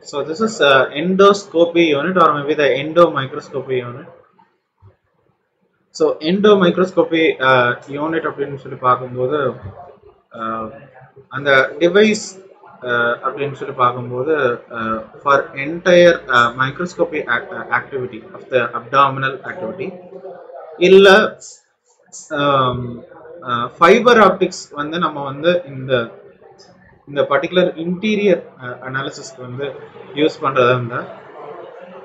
So this is endoscopy unit or maybe the endomicroscopy unit. So endomicroscopy unit அப்படின்னு சொல்லி பார்க்கும்போது அந்த device அப்படின்னு சொல்லி பார்க்கும்போது for entire microscopy activity of the abdominal activity இல்லை ஃபைபர் ஆப்டிக்ஸ் வந்து நம்ம வந்து இந்த பர்டிகுலர் இன்டீரியர் அனாலிசிஸ்க்கு வந்து யூஸ் பண்ணுறதா இருந்தால்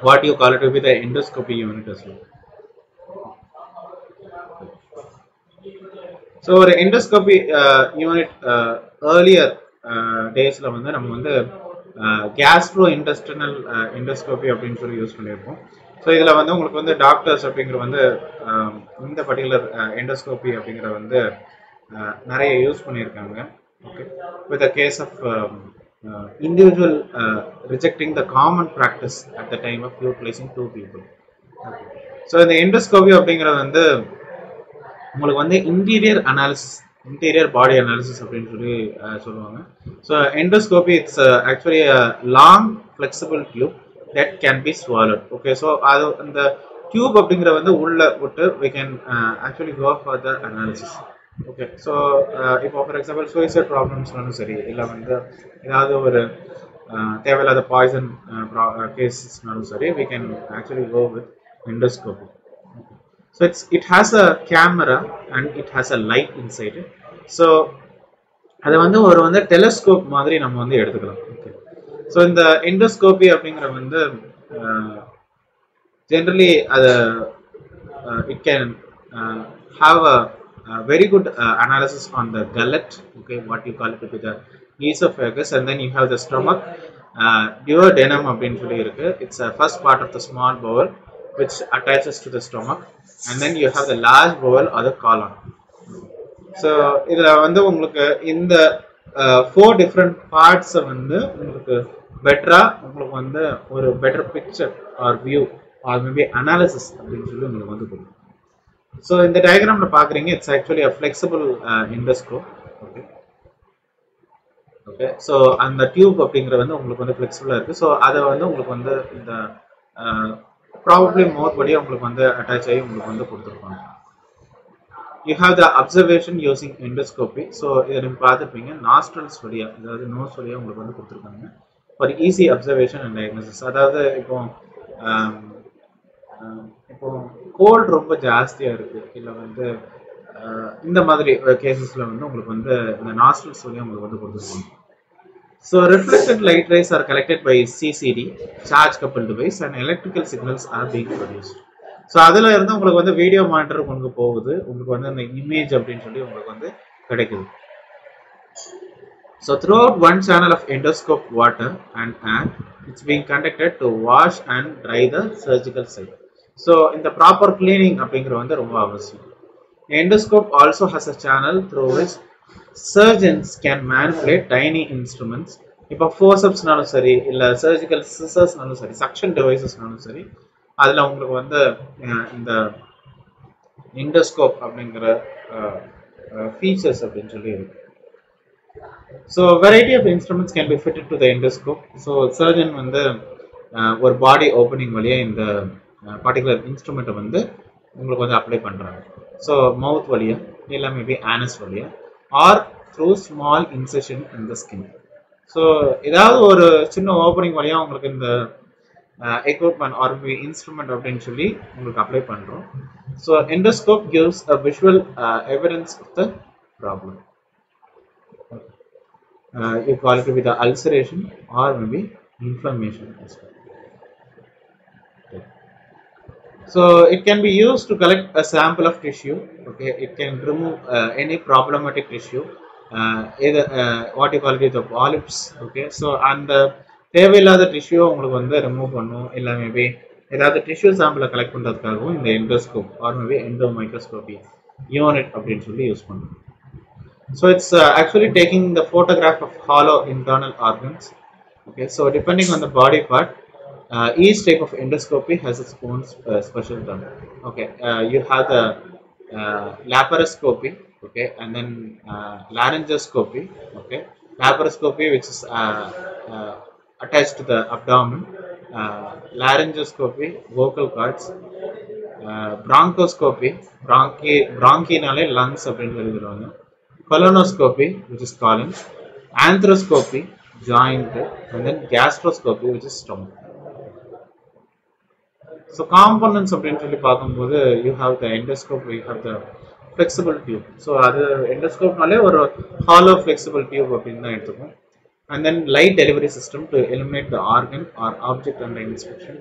what you call it to be the endoscopy unit as well. So ஒரு எண்டோஸ்கோபி யூனிட் ஏர்லியர் டேஸில் வந்து நம்ம வந்து கேஸ்ட்ரோ இன்டெஸ்டினல் எண்டோஸ்கோபி அப்படின்னு சொல்லி யூஸ் பண்ணியிருக்கோம். ஸோ இதில் வந்து உங்களுக்கு வந்து டாக்டர்ஸ் அப்படிங்கிற வந்து இந்த பர்டிகுலர் எண்டோஸ்கோபி அப்படிங்கிற வந்து நிறைய யூஸ் பண்ணியிருக்காங்க. Okay, with a case of individual rejecting the common practice at the time of utilising 2 people. So இந்த எண்டோஸ்கோபி அப்படிங்கிறது வந்து உங்களுக்கு வந்து இன்டீரியர் பாடி அனாலிசிஸ் அப்படின்னு சொல்லி சொல்லுவாங்க. So endoscopy it's actually long flexible tube that can be swallowed. Okay, so அது அந்த டியூப் அப்படிங்கிற வந்து உள்ள விட்டு we can actually go for the analysis. Okay, so இப்போ ஃபார் எக்ஸாம்பிள் சூசைட் ப்ராப்ளம்ஸ்னாலும் சரி, இல்லை வந்து ஏதாவது ஒரு தேவையில்லாத பாய்சன் கேசஸ்னாலும் சரி, we can actually go with endoscopy. So it has a camera and it has a light inside it. So அதை வந்து ஒரு வந்து டெலஸ்கோப் மாதிரி நம்ம வந்து எடுத்துக்கலாம். ஓகே, ஸோ இந்த எண்டோஸ்கோபி அப்படிங்கிற வந்து ஜென்ரலி அது it can have a very good analysis on the gullet. Okay, what you call it with the esophagus, and then you have the stomach, duodenum அப்படினு சொல்லி இருக்கு. It's a first part of the small bowel which attaches to the stomach, and then you have the large bowel or the colon. So இதுல வந்து உங்களுக்கு இந்த 4 different parts வந்து உங்களுக்கு பெட்டரா உங்களுக்கு வந்து ஒரு better picture or view or maybe analysis அப்படினு சொல்லி உங்களுக்கு வந்து கொடுக்கும். So இந்த டயக்ராம்ல பாக்குறீங்க, it's actually a flexible endoscope. Okay, okay, so அந்த டியூப் அப்படிங்கிறது வந்து உங்களுக்கு வந்து flexible இருக்கு. ஸோ அதை வந்து உங்களுக்கு வந்து இந்த ப்ராபப்ளி மவுத் வழியா உங்களுக்கு வந்து அட்டாச் ஆகி உங்களுக்கு வந்து கொடுத்துருப்பாங்க. You have the observation using endoscopy. So இதை நீங்க பார்த்துருப்பீங்க, நாஸ்ட்ரல்ஸ் வழியா, அதாவது நோஸ் வழியா உங்களுக்கு வந்து கொடுத்துருக்காங்க for easy observation and diagnosis. அதாவது இப்போ கோல்டு ரொம்ப ஜாஸ்தியா இருக்கு, இல்லை வந்து இந்த மாதிரி கேசஸ்ல வந்து உங்களுக்கு வந்து இந்த நாஸ்ட்ரல்ஸ் வழியா உங்களுக்கு வந்து கொடுத்துருப்பாங்க. So reflected light rays are collected by CCD, charge coupled device, and electrical signals are being produced. So அதுல இருந்து உங்களுக்கு வந்து வீடியோ மானிட்டர் உங்களுக்கு போகுது, உங்களுக்கு வந்து அந்த இமேஜ் அப்படின்னு சொல்லி உங்களுக்கு வந்து கிடைக்குது. So throughout one channel of endoscope water and air, it's being conducted to wash and dry the surgical site. So இந்த ப்ராப்பர் கிளீனிங் அப்படிங்கிற வந்து ரொம்ப அவசியம். Endoscope also has a channel through which surgeons can manipulate tiny instruments. இப்போ ஃபோர்சப்ஸ்னாலும் சரி, இல்லை surgical சிசர்ஸ்னாலும் சரி, suction டிவைசஸ்னாலும் சரி, அதில் உங்களுக்கு வந்து இந்த எண்டோஸ்கோப் அப்படிங்கிற ஃபீச்சர்ஸ் அப்படின்னு சொல்லி இருக்கு. So variety of instruments can be fitted to the endoscope. So surgeon வந்து ஒரு பாடி ஓப்பனிங் வழியாக இந்த பர்டிகுலர் இன்ஸ்ட்ருமெண்ட்டை வந்து உங்களுக்கு வந்து அப்ளை பண்ணுறாங்க. ஸோ மவுத் வழியா, இல்லை மேபி ஆனஸ் வழியா, or through small incision in the skin. So ஏதாவது ஒரு சின்ன ஓப்பனிங் வழியாக உங்களுக்கு இந்த எக்யூப்மெண்ட் ஆர் இன்ஸ்ட்ருமெண்ட் அப்படின்னு சொல்லி உங்களுக்கு அப்ளை பண்ணுறோம். So endoscope gives a visual evidence of the problem. You call it with the ulceration or maybe inflammation as well. Okay. So it can be used to collect a sample of tissue. Okay, it can remove any problematic tissue, either what you call it the polyps. Okay, so and தேவையில்லாத tissue உங்களுக்கு வந்து remove பண்ணும், இல்லை maybe ஏதாவது tissue சாம்பிளை collect பண்ணுறதுக்காகவும் இந்த endoscope or maybe endo microscopy unit அப்படின்னு சொல்லி யூஸ் பண்ணும். So it's actually taking the photograph of hollow internal organs. Okay, so depending on the body part, each type of endoscopy has its own special term. Okay, you have the laparoscopy, okay, and then laryngoscopy. Okay, laparoscopy, which is attached to the abdomen, laryngoscopy, vocal cords, bronchoscopy, bronchi lungs அப்படின்னு சொல்லி சொல்லுவாங்க, colonoscopy which is colon, anthroscopy joint, and then gastroscopy which is stomach. So components அப்படின்னு சொல்லி பார்க்கும்போது you have the endoscope, you have the flexible tube. So அது endoscopeனாலே ஒரு hollow flexible tube அப்படின்னு தான் எடுத்துக்கும். And then light delivery system to eliminate the organ or object under inspection.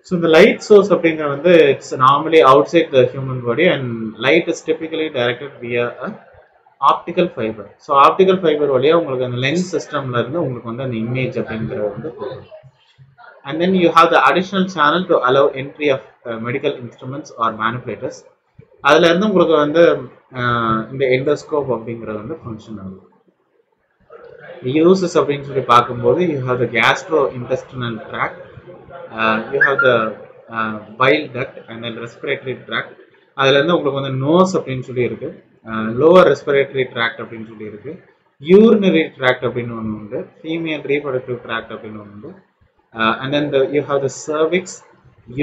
So the light source அப்படிங்கிற வந்து it's normally outside the human body and light is typically directed via a optical fiber. So optical fiber வழியா உங்களுக்கு அந்த lens systemல இருந்து உங்களுக்கு வந்து அந்த image அப்படிங்கிறது வந்து போகும். And then you have the additional channel to allow entry of medical instruments or manipulators. அதுல இருந்து உங்களுக்கு வந்து இந்த endoscope அப்படிங்கிறது வந்து ஃபங்க்ஷன் ஆகும். Uses அப்படின்னு சொல்லி பார்க்கும்போது you have the gastrointestinal tract, you have the bile duct and then respiratory tract. அதுல இருந்து உங்களுக்கு வந்து nose அப்படின்னு சொல்லி இருக்கு, lower respiratory tract அப்படின்னு சொல்லி இருக்கு, urinary tract அப்படின்னு ஒன்று உண்டு, female reproductive tract அப்படின்னு ஒன்று உண்டு, and then you have the cervix,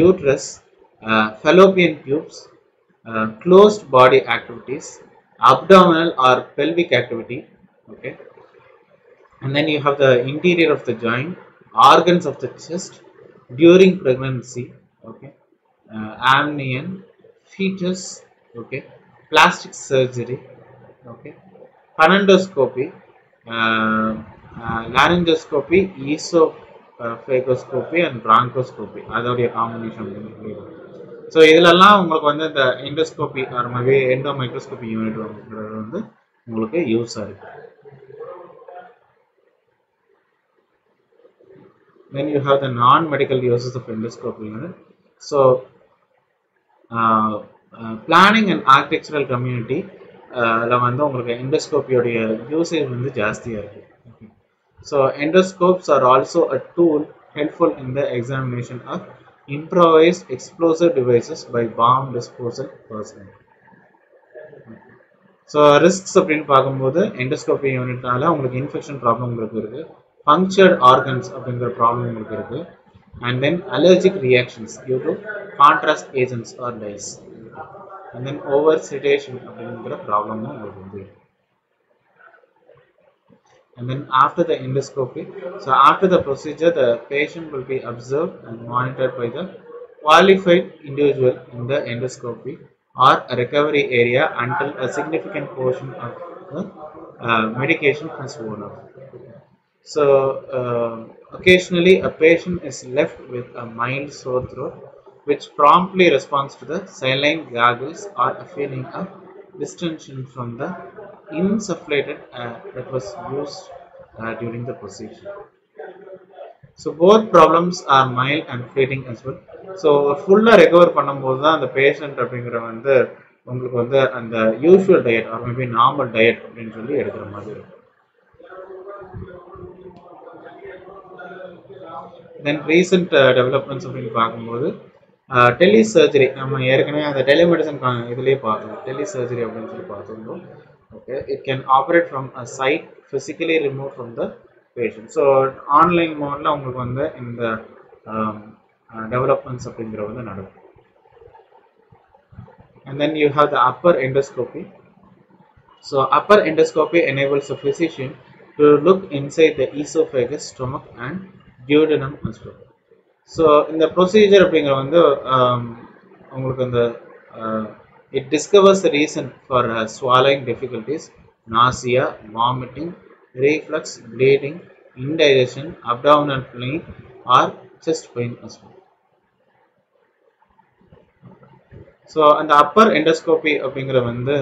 uterus, fallopian tubes, closed body activities, abdominal or pelvic activity, okay. And then you have the interior of the joint, organs of the chest during pregnancy, okay, amnion, fetus, okay, plastic surgery, okay, pharyngeoscopy, laryngoscopy, esophagoscopy and bronchoscopy. அதோடைய combination. So இதிலெல்லாம் உங்களுக்கு வந்து இந்த endoscopy R மாதிரி எண்டோமைக்ரோஸ்கோபி unit வந்து உங்களுக்கு யூஸாக இருக்கு. Then you have the non-medical uses of endoscopy unit. So planning and architectural community வந்து உங்களுக்கு endoscopy usage வந்து ஜாஸ்தியா இருக்கு. So endoscopes are also a tool helpful in the examination of improvised explosive devices by bomb disposal personnel. So risks அப்படின்னு பார்க்கும்போது endoscopy unitனால உங்களுக்கு infection problem உங்களுக்கு இருக்கு, punctured organs அப்படிங்கிற ப்ராப்ளம் உங்களுக்கு இருக்கு, and then allergic reactions due to contrast agents or dyes, and then over sedation அப்படிங்கிற ப்ராப்ளமும் உங்களுக்கு வந்து இருக்கு. And then after the endoscopy, so after the procedure the patient will be observed and monitored by the qualified individual in the endoscopy or a recovery area until a significant portion of the medication has worn off. So occasionally a patient is left with a mild sore throat which promptly responds to the saline gargles or a feeling of distension from the insufflated that was used during the procedure. So both problems are mild and fleeting as well. So full-ஆ recover பண்ணும்போது தான் அந்த patient அப்படிங்கிற வந்து உங்களுக்கு வந்து அந்த usual diet or maybe normal diet அப்படின்னு சொல்லி எடுக்கிற மாதிரி இருக்கும். Then recent developments அப்படின்னு பார்க்கும்போது டெலிசர்ஜரி, நம்ம ஏற்கனவே அந்த டெலிமெடிசன் இதுலேயே பார்த்தோம், டெலிசர்ஜரி அப்படின்னு சொல்லி பார்த்துருந்தோம். Okay, it can operate from a site physically remove from the patient. So online மோடில் உங்களுக்கு வந்து இந்த டெவலப்மெண்ட்ஸ் அப்படிங்கிற வந்து நடக்கும். And then you have the upper endoscopy. So upper endoscopy enables a physician to look inside the esophagus, stomach and duodenum as well. So in the procedure அப்படிங்கிற வந்து உங்களுக்கு அந்த it discovers the reason for swallowing difficulties, nausea, vomiting, reflux, bleeding, indigestion, abdominal pain or chest pain as well. So and the upper endoscopy அப்படிங்கிற வந்து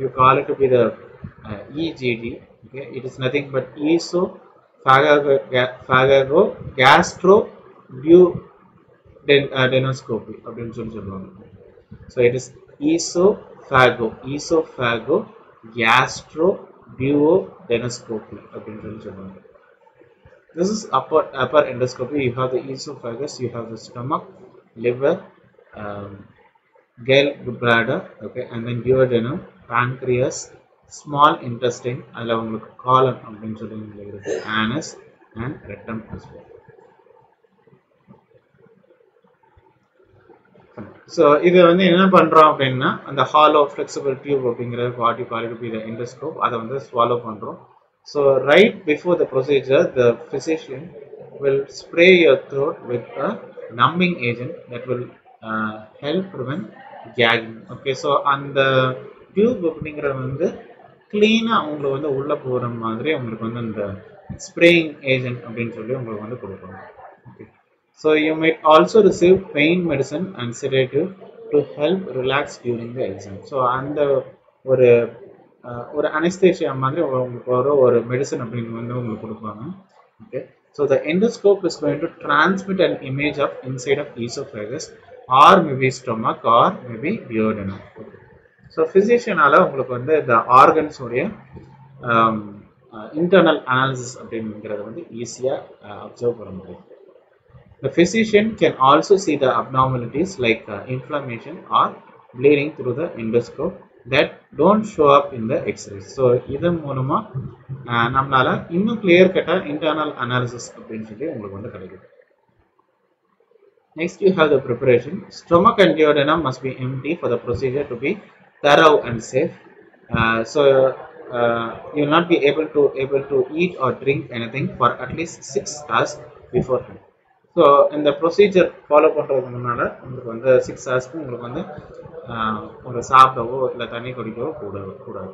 you call it to be the EGD. Okay, it is nothing but esophagogastroduodenoscopy அப்படின்னு சொல்லி சொல்லுவாங்க. So it is esophagogastroduodenoscopy அப்படின்னு சொல்லி சொல்லுவாங்க. This is upper endoscopy. You have the esophagus, you have the stomach, liver, gallbladder, okay, and then duodenum, pancreas, small intestine, அதில் உங்களுக்கு colon அப்படின்னு சொல்லி இருக்கு, anus, and rectum as well. So இது வந்து என்ன பண்றோம் அப்படின்னா அந்த hollow flexible tube அப்படிங்கிற what you call it to be the endoscope அதை வந்து swallow பண்றோம். So right before the procedure, the physician will spray your throat with a numbing agent that will help prevent gagging. Okay, so அந்த tube அப்படிங்கிறது வந்து clean-ஆ உங்களுக்கு வந்து உள்ள போற மாதிரி உங்களுக்கு வந்து அந்த spraying agent அப்படின்னு சொல்லி உங்களுக்கு வந்து கொடுப்பாங்க. Okay. So you might also receive pain medicine and sedative to help relax during the exam. So அந்த ஒரு anesthesia மாதிரி உங்களுக்கு ஒரு மெடிசன் அப்படின்னு வந்து உங்களுக்கு கொடுப்பாங்க. Okay. So the endoscope is going to transmit an image of inside of esophagus or maybe stomach or maybe duodenum. Okay. So physician-ஆல உங்களுக்கு வந்து the organs உடைய internal analysis அப்படிங்கிறத வந்து ஈஸியா அப்சர்வ் பண்ண முடியும். The physician can also see the abnormalities like inflammation or bleeding through the endoscope that don't show up in the x-rays. So இதன் மூலமா நம்மளால இன்னும் கிளியர் கட்டா internal analysis அப்படின்னு சொல்லி உங்களுக்கு வந்து கிடைக்கும். Next you have the preparation. Stomach and duodenum must be empty for the procedure to be thorough and safe. You will not be able to eat or drink anything for at least 6 hours beforehand. So இந்த procedure follow பண்ணுறதுனால உங்களுக்கு வந்து 6 ஹவர்ஸ்க்கு உங்களுக்கு வந்து ஒரு சாப்பிடவோ இல்லை தண்ணி குடிக்கவோ கூடாது.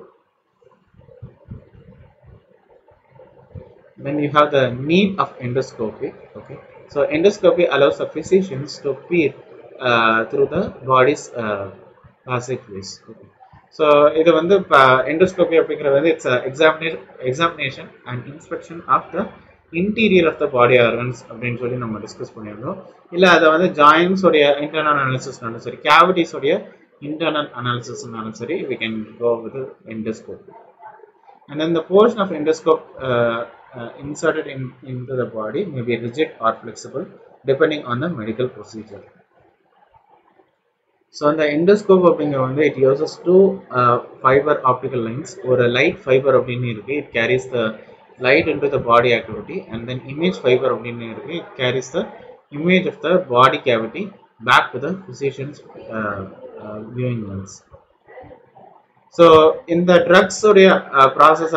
Then you have the need of endoscopy. Okay, so endoscopy allows the physicians to peer through the body's passageways. Okay. So இது வந்து endoscopy அப்படிங்கிறது வந்து it's examination and inspection of the interior of the body organs அப்படின்னு சொல்லி நம்ம discuss பண்ணியிருந்தோம். இல்லை அதை வந்து ஜாயின்ஸ் உடைய இன்டர்னல் அனாலிசிஸ்னாலும் சரி, கேவிட்டிஸ் உடைய இன்டர்னல் அனாலிசிஸ்னாலும் சரி, we can go with the endoscope. And then the portion of endoscope inserted into the body may be rigid or flexible depending on the medical procedure. So the endoscope அப்படிங்கிறது வந்து it uses two fiber optical lines. ஒரு light fiber அப்படின்னு இருக்கு, it carries the light into the body activity, and then image fiber அப்படின்னு இருக்கு, it carries the image of the body cavity back to the physician's viewing lens. So இந்த drugs உடைய process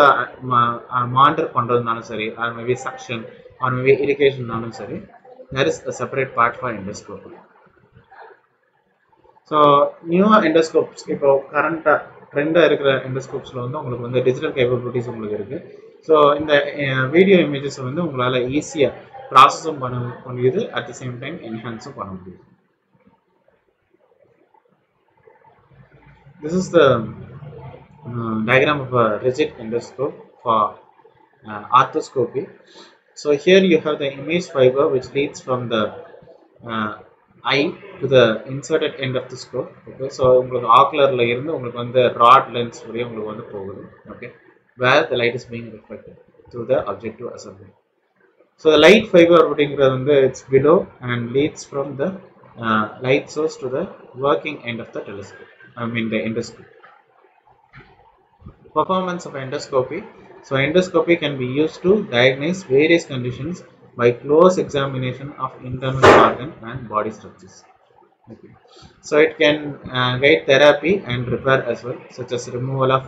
monitor பண்றதுனாலும் சரி, or maybe suction or maybe irrigation-னாலும் சரி, there is a separate part for endoscope. So new endoscopes இப்போ கரண்டா ட்ரெண்டா இருக்கிற endoscopesல வந்து உங்களுக்கு வந்து digital capabilities உங்களுக்கு இருக்கு. ஸோ இந்த வீடியோ இமேஜஸ் வந்து உங்களால் ஈஸியாக ப்ராசஸும் பண்ண முடியுது, அட் த சேம் டைம் என்ஹான்ஸும் பண்ண முடியுது. This is the diagram of a rigid endoscope for arthroscopy. So here you have the image fiber which leads from the eye to the inserted end of the scope. Okay, so உங்களுக்கு ஆக்குலர்ல இருந்து உங்களுக்கு வந்து rod lens வரையும் உங்களுக்கு வந்து போகுது. Okay, where the light is being reflected through the objective assembly. So the light fiber அப்படிங்கிறது வந்து it's below and leads from the light source to the working end of the telescope. The endoscope. Performance of endoscopy. So endoscopy can be used to diagnose various conditions by close examination of internal organ and body structures. Okay. So it can guide therapy and repair as well, such as removal of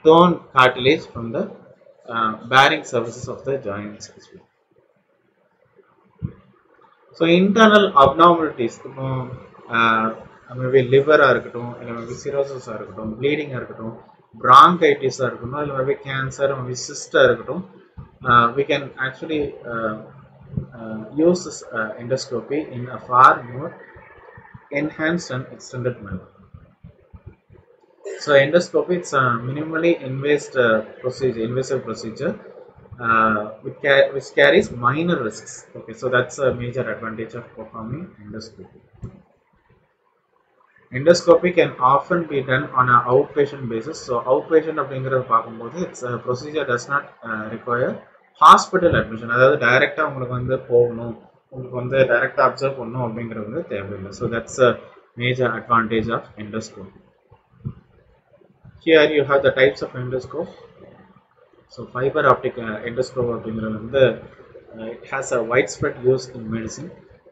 torn cartilage from the bearing surfaces of the joints as well. So internal abnormalities, maybe liver இருக்கட்டும், இல்லை maybe cirrhosis இருக்கட்டும், bleeding இருக்கட்டும், bronchitis இருக்கட்டும், இல்லை maybe cancer, maybe cyst இருக்கட்டும், we can actually use this endoscopy in a far more enhanced and extended manner. So endoscopy, it's a minimally invasive procedure which carries minor risks. Okay, so that's a major advantage of performing endoscopy. Endoscopy can often be done on an outpatient basis. So outpatient அப்படிங்கிறது பார்க்கும்போது it's a procedure does not require hospital admission. அதாவது டைரக்டா உங்களுக்கு வந்து போகணும், உங்களுக்கு வந்து டைரக்டா அப்சர்வ் பண்ணணும் அப்படிங்கிறது வந்து தேவையில்லை. So that's a major advantage of endoscopy. Here you have the types of endoscope. So fibre optic endoscope அப்படிங்கிறது வந்து it has a widespread use in medicine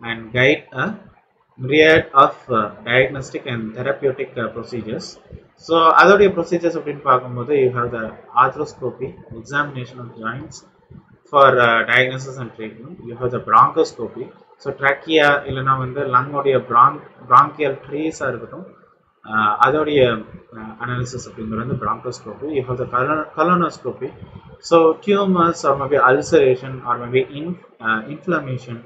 and guide a myriad of diagnostic and therapeutic procedures. So அதோடைய procedures அப்படின்னு பார்க்கும்போது you have the arthroscopy, examination of joints for diagnosis and treatment. You have the bronchoscopy, so trachea இல்லைனா வந்து லங்கோடைய bronchial trees இருக்கட்டும் அதோடைய analysis அப்படிங்கிறது வந்து bronchoscopy. You have the colonoscopy, so tumors or maybe ulceration or maybe inflammation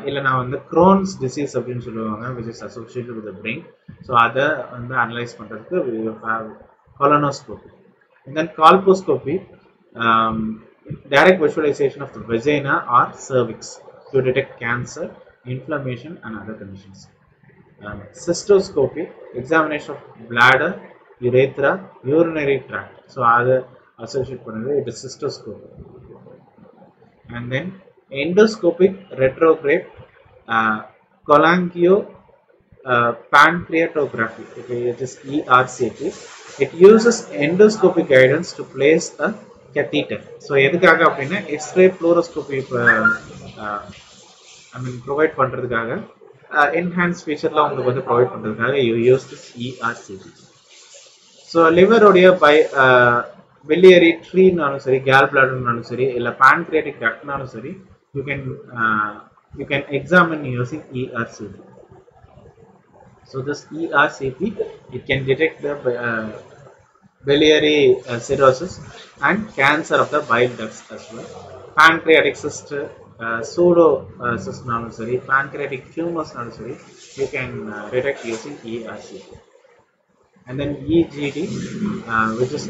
இல்லைனா வந்து Crohn's disease அப்படின்னு சொல்லுவாங்க which is associated with the brain, so அதை வந்து analyze பண்ணுறதுக்கு we have colonoscopy. And then colposcopy, direct visualization of the vagina or cervix to detect cancer, inflammation and other conditions. Cystoscopy, examination of bladder, urethra, urinary tract, so other associated with it is cystoscopy. And then endoscopic retrograde cholangio pancreatography, okay, it is ERCP. It uses endoscopic guidance to place a catheter. So எதுக்காக அப்படின்னா x-ray fluoroscopy provide பண்ணுறதுக்காக enhanced featureலாம் உங்களுக்கு வந்து provide பண்ணுறதுக்காக you use this ERCP. So லிவரோடைய biliary tree-நாலும் சரி gall bladder-நாலும் சரி இல்லை pancreatic duct-நாலும் சரி you can examine using ERCP. So this ERCP, it can detect the biliary cirrhosis and cancer of the bile ducts as well. Pancreatic cyst, pseudo cyst நாலும் சரி pancreatic tumors நாலும் சரி you can detect using ERCP. And then EGD, which is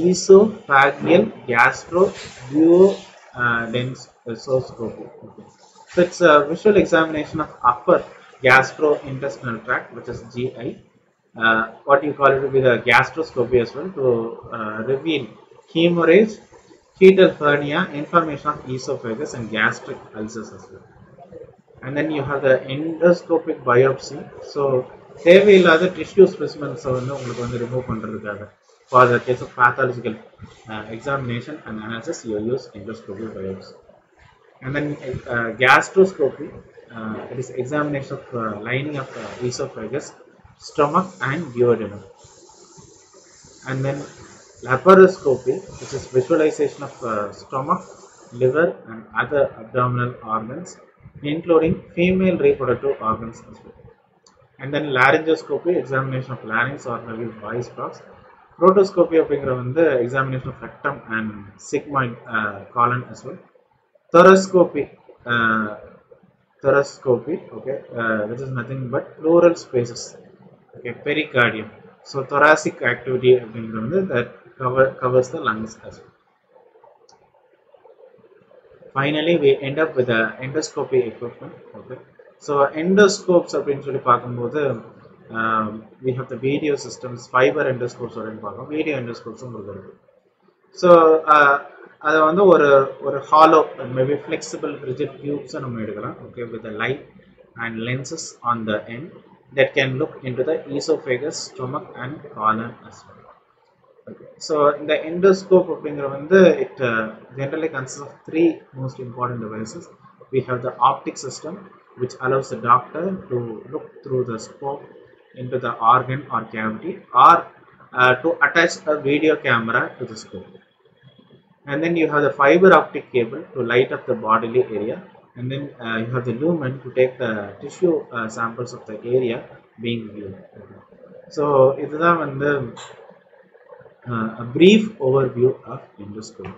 esophageal gastroduodenoscopy. Okay. So it's a visual examination of upper gastrointestinal tract, which is GI. What you call it to be the gastroscopy as well, to reveal hemorrhage, fetal hernia, inflammation of esophagus and gastric ulcers as well. And then you have the endoscopic biopsy. So தேவையில்லாத tissue ஸ்பெசிமென்ஸை வந்து உங்களுக்கு வந்து remove பண்ணுறதுக்காக for the case of pathological examination and analysis you use endoscopic biopsy. And then gastroscopy, it is examination of lining of esophagus, stomach and duodenum. And then laparoscopy, which is visualization of stomach, liver and other abdominal organs including female reproductive organs as well. And then laryngoscopy, examination of larynx or maybe voice box. Proctoscopy அப்படிங்கிற வந்து examination of rectum and sigmoid colon as well. Thoracoscopy, okay, which is nothing but pleural spaces, okay, pericardium. So thoracic activity அப்படிங்கிற வந்து that covers the lungs as well. Finally, we end up with the endoscopy equipment. Okay, so endoscopes அப்படின்னு சொல்லி பார்க்கும்போது we have the video systems, fiber endoscopes அப்படின்னு பார்க்கோம், video endoscopes உங்களுக்கு இருக்கு. So அதை வந்து ஒரு ஹாலோ மேபி ஃப்ளெக்சிபிள் ரிஜிட் டியூப்ஸை நம்ம எடுக்கலாம், okay, with light and lenses on the end that can look into the esophagus, stomach and colon as well. Okay. So in the endoscope அப்படிங்கிற வந்து it generally consists of three most important devices. We have the optic system, which allows the doctor to look through the scope into the organ or cavity, or to attach a video camera to the scope. And then you have the fiber optic cable to light up the bodily area, and then you have the lumen to take the tissue samples of the area being viewed. So இதுதான் வந்து a brief overview of endoscopy.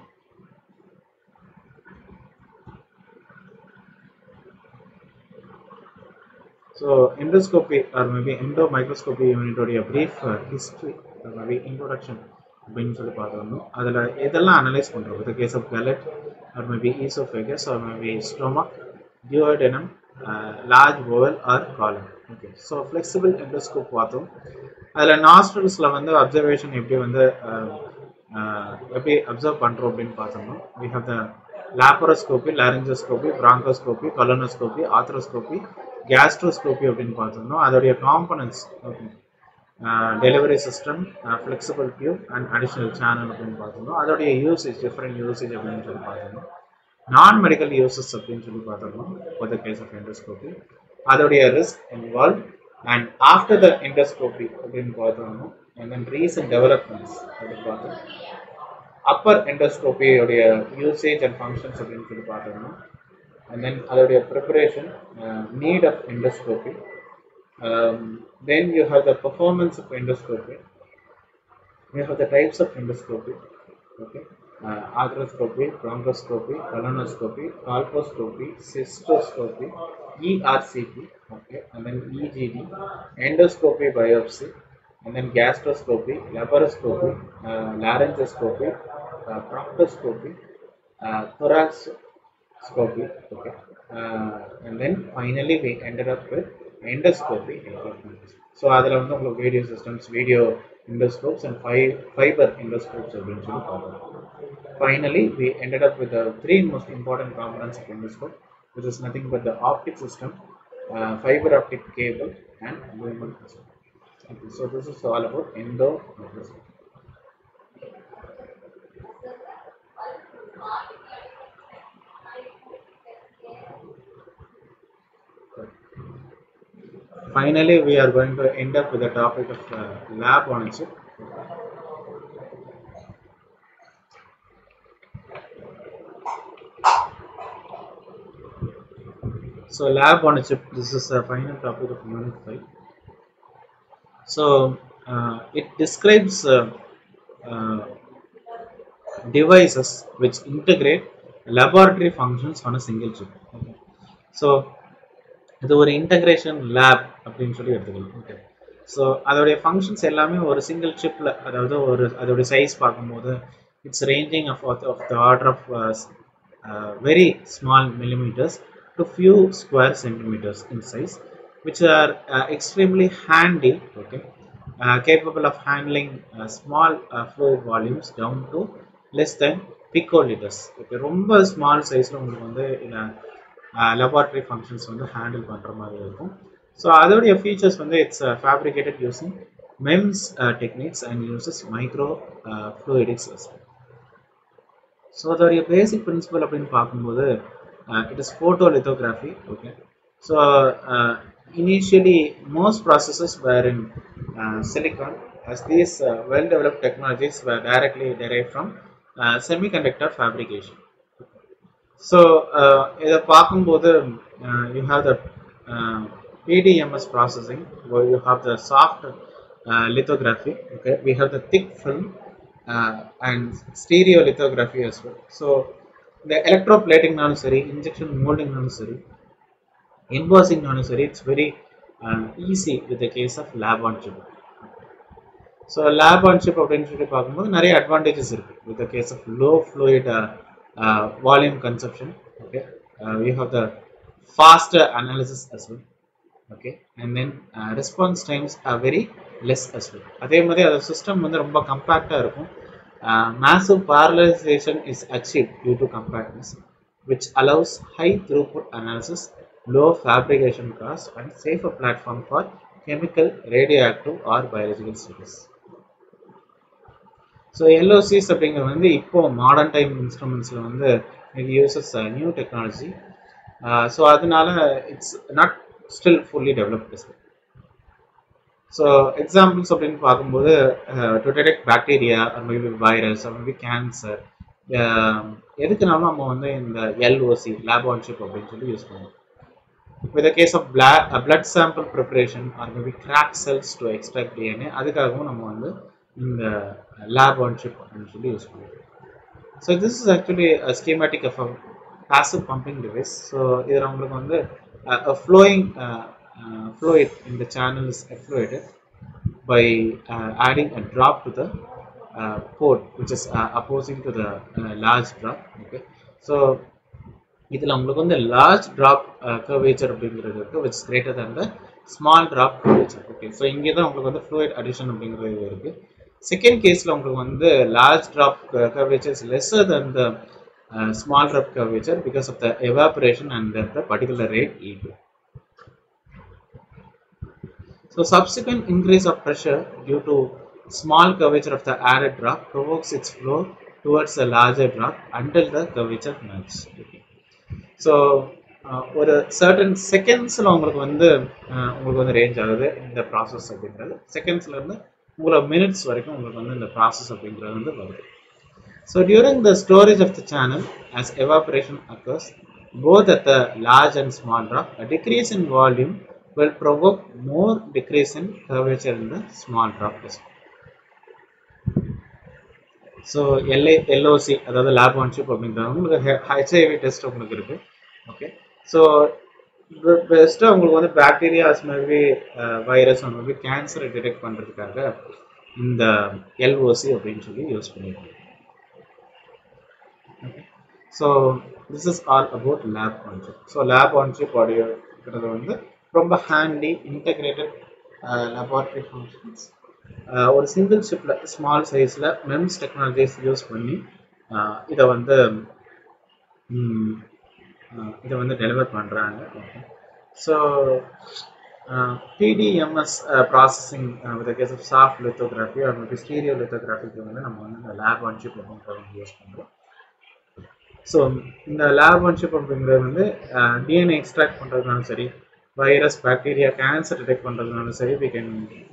So endoscopy or maybe endomicroscopy unit oda brief history or maybe introduction அப்படின்னு சொல்லி பார்த்தோம். அதில் எதெல்லாம் analyse பண்ணுறோம், இந்த case of gullet or maybe esophagus or maybe stomach, duodenum, large bowel or colon. Okay, so flexible endoscope பார்த்தோம். அதில் நாஸ்ட்ரல்ஸில் வந்து அப்சர்வேஷன் எப்படி வந்து எப்படி அப்சர்வ் பண்ணுறோம் அப்படின்னு பார்த்தோம்னா we have the laparoscopy, laryngoscopy, bronchoscopy, colonoscopy, arthroscopy, gastroscopy அப்படின்னு பார்த்தோம்னா அதோடைய components, okay, delivery system, flexible tube and additional channel அப்படின்னு பார்த்துருந்தோம். அதோடைய யூசேஜ், டிஃப்ரெண்ட் யூசேஜ் அப்படின்னு சொல்லி பார்த்துருந்தோம். நான் மெடிக்கல் யூசஸ் அப்படின்னு சொல்லி பார்த்துருந்தோம் for the case of endoscopy, அதோடைய risk involve and after the endoscopy அப்படின்னு பார்த்துருந்தோம். அண்ட் தென் ரீசன்ட் டெவலப்மெண்ட்ஸ் அப்படின்னு பார்த்தோம். அப்பர் எண்டோஸ்கோபியோடைய யூசேஜ் அண்ட் ஃபங்க்ஷன்ஸ் அப்படின்னு சொல்லி பார்த்துருந்தோம். அண்ட் தென் அதோடைய preparation, need of endoscopy. Then you have the performance of endoscopy. You have the types of endoscopy. Okay, arthroscopy, bronchoscopy, colonoscopy, colposcopy, cystoscopy, ERCP. Okay, and then EGD, endoscopy biopsy, and then gastroscopy, laparoscopy, laryngoscopy, proctoscopy, thoracoscopy. Okay, and then finally we ended up with endoscopy. So அதில் வந்து உங்களுக்கு video systems, video endoscopes and fiber endoscopes அப்படின்னு சொல்லி பார்க்கலாம். Finally we ended up with the three most important components of endoscope, which is nothing but the optic system, fiber optic cable and lumen system. Okay, so this is all about endoscopy. Finally, we are going to end up with the topic of lab on chip. So, lab on a chip, this is the final topic of Unit 5. So, it describes devices which integrate laboratory functions on a single chip. Okay. So, இது ஒரு integration lab அப்படின்னு சொல்லி எடுத்துக்கலாம். Okay, so அதோடைய functions எல்லாமே ஒரு single சிப்பில், அதாவது ஒரு அதோடைய சைஸ் பார்க்கும்போது it's ranging of the order of very small millimeters to few square centimeters in size, which are extremely handy. Okay, capable of handling small fluid volumes down to less than picoliters. Okay, ரொம்ப small சைஸில் உங்களுக்கு வந்து laboratory functions வந்து handle பண்ணுற மாதிரி இருக்கும். So அதோடைய features வந்து it's fabricated using MEMS techniques and uses micro fluidics. So அதோடைய பேசிக் பிரின்சிபல் அப்படின்னு பார்க்கும்போது it is photolithography. Okay, so initially most processes were in silicon, as these well developed technologies were directly derived from semiconductor fabrication. So இதை பார்க்கும்போது you have the PDMS processing, where you have the soft lithography. Okay, we have the thick film and stereolithography as well. So the electroplating நானும் சரி, injection molding நானும் சரி, embossing நானும் சரி, it's very easy with the case of lab on chip. So lab on chip அப்படின்னு சொல்லி பார்க்கும்போது நிறைய அட்வான்டேஜஸ் இருக்கு with the case of low fluid volume consumption. Okay, we have the faster analysis as well. Okay, and then response times are very less as well. அதே மாதிரி அந்த system வந்து ரொம்ப கம்பேக்டாக இருக்கும். Massive parallelization is achieved due to compactness, which allows high throughput analysis, low fabrication cost and safer platform for chemical, radioactive or biological studies. So LOCs அப்படிங்கிறது வந்து இப்போ modern time இன்ஸ்ட்ருமெண்ட்ஸில் வந்து it uses new technology. So அதனால it's not still fully developed. So examples அப்படின்னு பார்க்கும்போது to detect bacteria or maybe virus or maybe cancer, எதுக்குனாலும் நம்ம வந்து இந்த LOC லேப் ஆன் சிப் அப்படின்னு சொல்லி யூஸ் பண்ணுவோம். With the case of blood sample preparation or maybe cracked cells to extract DNA, அதுக்காகவும் நம்ம வந்து இந்த லேப் ஆன் சிப் அப்படின்னு சொல்லி யூஸ் பண்ணுவோம். So this is actually schematic of passive pumping device. ஸோ இதில் உங்களுக்கு வந்து flowing fluid in the channel is effluated by adding a drop to the port, which is opposing to the large drop. Okay, so இதில் உங்களுக்கு வந்து large drop curvature அப்படிங்கிறது இருக்குது, which is greater than the small drop curvature. Okay, so இங்கே தான் உங்களுக்கு வந்து fluid addition அப்படிங்கிறது இருக்குது. செகண்ட் கேஸில் உங்களுக்கு வந்து large drop curvature is lesser than the small drop curvature because of the evaporation and the particular rate yield. So subsequent increase of pressure due to small curvature of the added drop provokes its flow towards the larger drop until the curvature matches. Okay. So ஒரு certain செகண்ட்ஸில் உங்களுக்கு வந்து range ஆகுது இந்த process அப்படின்றது. செகண்ட்ஸ்லேருந்து உங்களுக்கு minutes வரைக்கும் உங்களுக்கு வந்து இந்த ப்ராசஸ் அப்படின்றது வந்து வருது. So during the storage of the channel, as evaporation occurs, both at the large and small drop, a decrease in volume will provoke more decrease in curvature in the small drop. So LOC, அதாவது lab on chip அப்படின்றது உங்களுக்கு HIV test உங்களுக்கு இருக்கு. Okay, so பெஸ்ட்டாக உங்களுக்கு வந்து bacterias maybe virus maybe கேன்சரை detect பண்ணுறதுக்காக இந்த LOC அப்படின்னு சொல்லி யூஸ் பண்ணியிருக்கோம். Okay. So this is all about lab on chip. So lab on chip audio வந்து ரொம்ப ஹேண்டி இன்டகிரேட்டட் laboratory functions. ஒரு சிங்கிள் சிப்பில் ஸ்மால் சைஸில் MEMS டெக்னாலஜிஸ் யூஸ் பண்ணி இதை வந்து டெலிவர் பண்ணுறாங்க. Okay, so PDMS processing with case of soft lithography or maybe stereo லித்தோகிராஃபிக்கு வந்து நம்ம வந்து இந்த லேப் ஆன் சிப் அப்படின்றத யூஸ் பண்ணுறோம். ஸோ இந்த லேப் ஆன் சிப் அப்படிங்கிறது வந்து DNA எக்ஸ்ட்ராக்ட் பண்ணுறதுனாலும் சரி, வைரஸ் பாக்டீரியா கேன்சர் டிடெக்ட் பண்ணுறதுனாலும் சரி, we can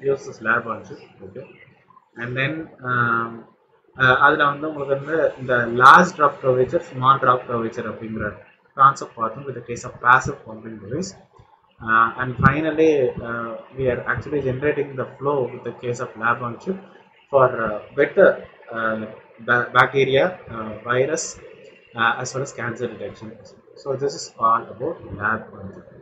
use this lab on chip. Okay, and then அதில் வந்து உங்களுக்கு வந்து இந்த large drop curvature, small drop curvature அப்படிங்கிற கான்செப்ட் பார்த்தோம் with case of passive pumping device. And finally, we are actually generating the flow with the case of lab on chip for better bacteria, virus, as well as cancer detection. So this is all about lab on chip.